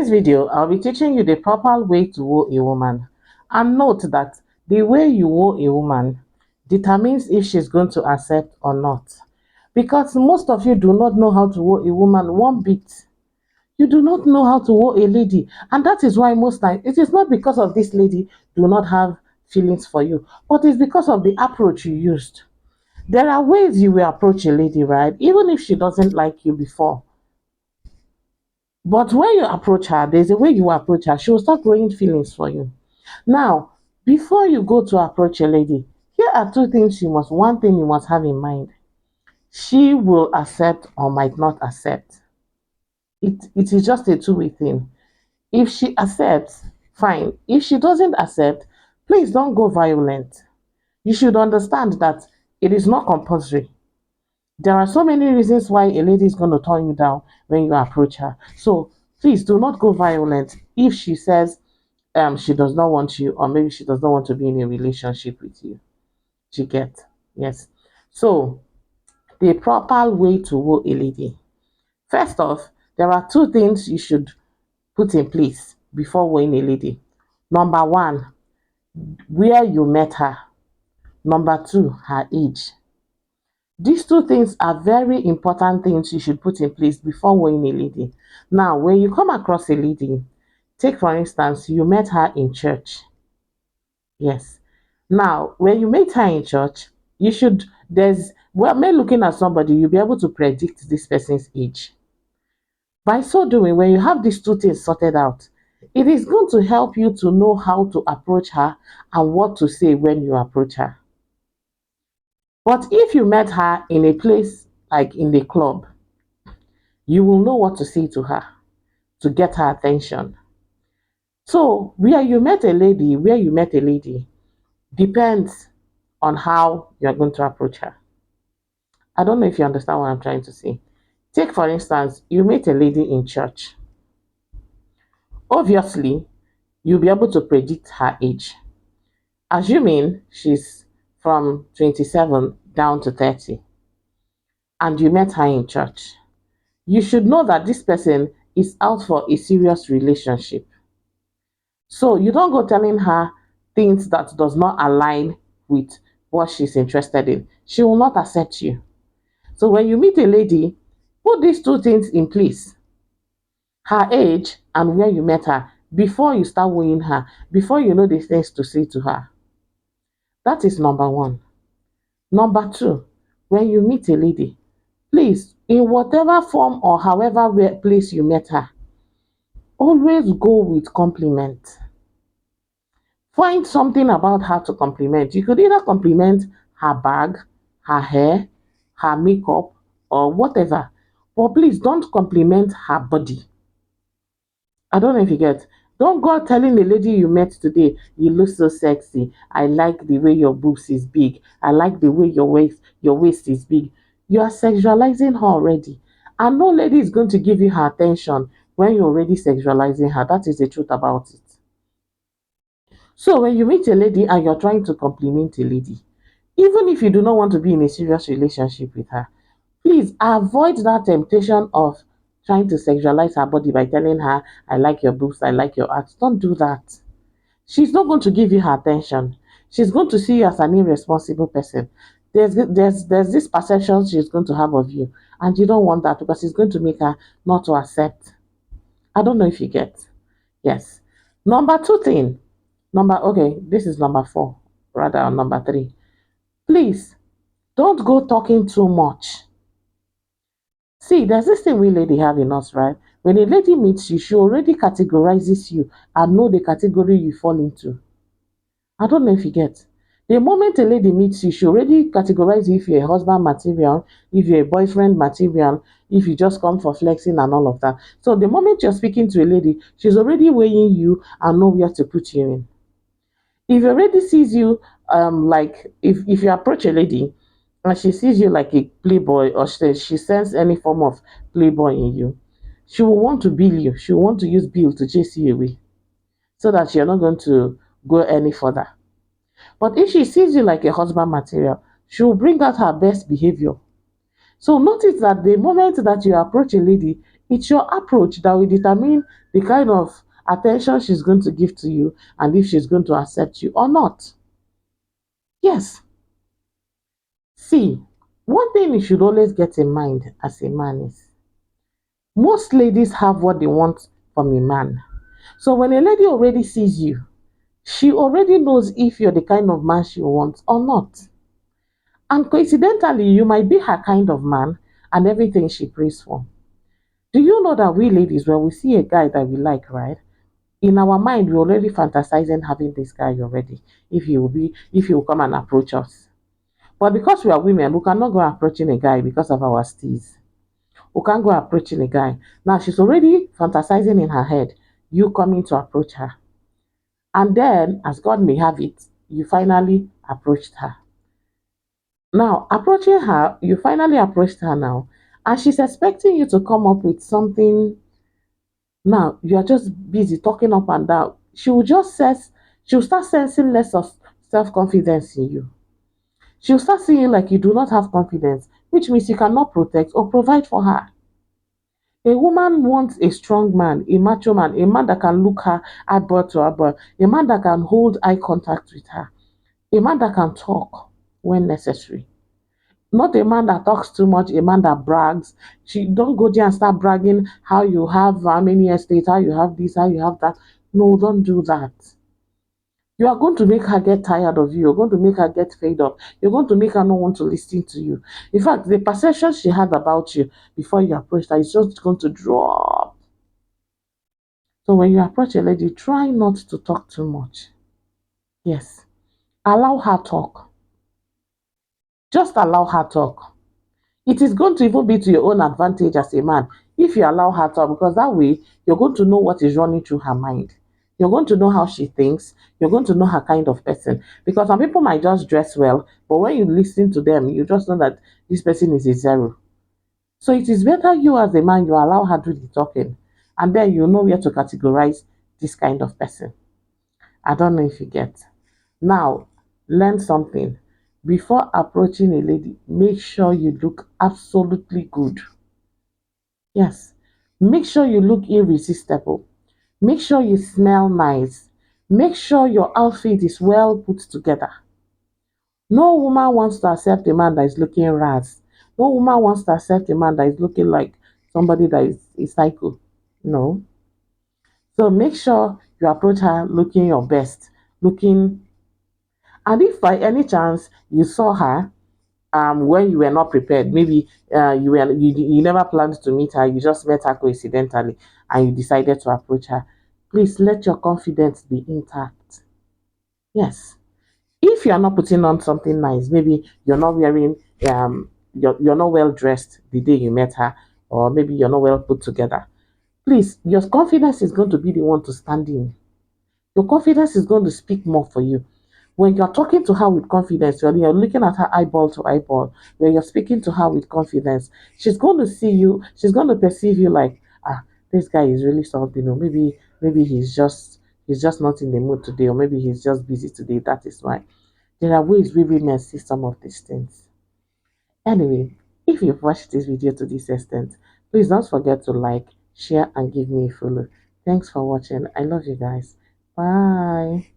In this video, I'll be teaching you the proper way to woo a woman. And note that the way you woo a woman determines if she's going to accept or not. Because most of you do not know how to woo a woman one bit. You do not know how to woo a lady. And that is why most times it is not because of this lady do not have feelings for you, but it's because of the approach you used. There are ways you will approach a lady, right? Even if she doesn't like you before. But when you approach her, there's a way you approach her, she will start growing feelings for you. Now, before you go to approach a lady, here are one thing you must have in mind. She will accept or might not accept. It is just a two-way thing. If she accepts, fine. If she doesn't accept, please don't go violent. You should understand that it is not compulsory. There are so many reasons why a lady is going to turn you down when you approach her. So please do not go violent if she says she does not want you, or maybe she does not want to be in a relationship with you. She get, yes. So the proper way to woo a lady. First off, there are two things you should put in place before wooing a lady. Number one, where you met her. Number two, her age. These two things are very important things you should put in place before wooing a lady. Now, when you come across a lady, take for instance, you met her in church. Yes. Now, when you meet her in church, men looking at somebody, you'll be able to predict this person's age. By so doing, when you have these two things sorted out, it is going to help you to know how to approach her and what to say when you approach her. But if you met her in a place like in the club, you will know what to say to her to get her attention. So, where you met a lady depends on how you're going to approach her. I don't know if you understand what I'm trying to say. Take, for instance, you meet a lady in church. Obviously, you'll be able to predict her age. Assuming she's from 27 down to 30, and you met her in church, you should know that this person is out for a serious relationship. So you don't go telling her things that does not align with what she's interested in. She will not accept you. So when you meet a lady, put these two things in place. Her age and where you met her before you start weighing her, before you know the things to say to her. That is number one. Number two, when you meet a lady, please, in whatever form or however place you met her, always go with compliment. Find something about her to compliment. You could either compliment her bag, her hair, her makeup, or whatever. But please don't compliment her body. I don't know if you get. Don't go telling the lady you met today, you look so sexy. I like the way your boobs is big. I like the way your waist is big. You are sexualizing her already. And no lady is going to give you her attention when you're already sexualizing her. That is the truth about it. So when you meet a lady and you're trying to compliment a lady, even if you do not want to be in a serious relationship with her, please avoid that temptation of trying to sexualize her body by telling her, I like your boobs, I like your ass. Don't do that. She's not going to give you her attention. She's going to see you as an irresponsible person. There's this perception she's going to have of you, and you don't want that because it's going to make her not to accept. I don't know if you get. Yes. Number two thing. This is number four, rather, or number three. Please don't go talking too much. See, there's this thing we lady have in us, right? When a lady meets you, she already categorizes you and know the category you fall into. I don't know if you get. The moment a lady meets you, she already categorizes you if you're a husband material, if you're a boyfriend material, if you just come for flexing and all of that. So the moment you're speaking to a lady, she's already weighing you and know where to put you in. If he already sees you, like if you approach a lady and she sees you like a playboy, or she senses any form of playboy in you, she will want to bill you. She will want to use bill to chase you away so that you're not going to go any further. But if she sees you like a husband material, she will bring out her best behavior. So notice that the moment that you approach a lady, It's your approach that will determine the kind of attention she's going to give to you and if she's going to accept you or not. Yes. See, one thing you should always get in mind as a man is most ladies have what they want from a man. So when a lady already sees you, she already knows if you're the kind of man she wants or not. And coincidentally, you might be her kind of man and everything she prays for. Do you know that we ladies, when we see a guy that we like, right? In our mind, we're already fantasizing having this guy already. If he will come and approach us. But because we are women, we cannot go approaching a guy because of our steez. We can't go approaching a guy. Now she's already fantasizing in her head, you coming to approach her. And then, as God may have it, you finally approached her. Now, approaching her, you finally approached her now, and she's expecting you to come up with something. Now, you are just busy talking up and down. She'll start sensing less of self confidence in you. She'll start seeing like you do not have confidence, which means you cannot protect or provide for her. A woman wants a strong man, a macho man, a man that can look her eyeball to eyeball, a man that can hold eye contact with her, a man that can talk when necessary. Not a man that talks too much, a man that brags. She don't go there and start bragging how you have how many estates, how you have this, how you have that. No, don't do that. You are going to make her get tired of you. You're going to make her get fed up. You're going to make her not want to listen to you. In fact, the perception she had about you before you approached her is just going to drop. So when you approach a lady, try not to talk too much. Yes. Allow her talk. Just allow her talk. It is going to even be to your own advantage as a man if you allow her talk, because that way you're going to know what is running through her mind. You're going to know how she thinks. You're going to know her kind of person. Because some people might just dress well, but when you listen to them, you just know that this person is a zero. So it is better you as a man, you allow her to do the talking. And then you know where to categorize this kind of person. I don't know if you get. Now, learn something. Before approaching a lady, make sure you look absolutely good. Yes. Make sure you look irresistible. Make sure you smell nice. Make sure your outfit is well put together. No woman wants to accept a man that is looking ras. No woman wants to accept a man that is looking like somebody that is a psycho. No. So make sure you approach her looking your best, looking. And if by any chance you saw her when you were not prepared, maybe you never planned to meet her, you just met her coincidentally and you decided to approach her, please let your confidence be intact. Yes. If you are not putting on something nice, maybe you're not wearing you're not well dressed the day you met her, or maybe you're not well put together, please, your confidence is going to be the one to stand in. Your confidence is going to speak more for you. When you're talking to her with confidence, when you're looking at her eyeball to eyeball, when you're speaking to her with confidence, she's going to see you, she's going to perceive you like, this guy is really something, or maybe he's just not in the mood today, or maybe he's just busy today. That is why. There are ways we women see some of these things. Anyway, if you've watched this video to this extent, please don't forget to like, share, and give me a follow. Thanks for watching. I love you guys. Bye.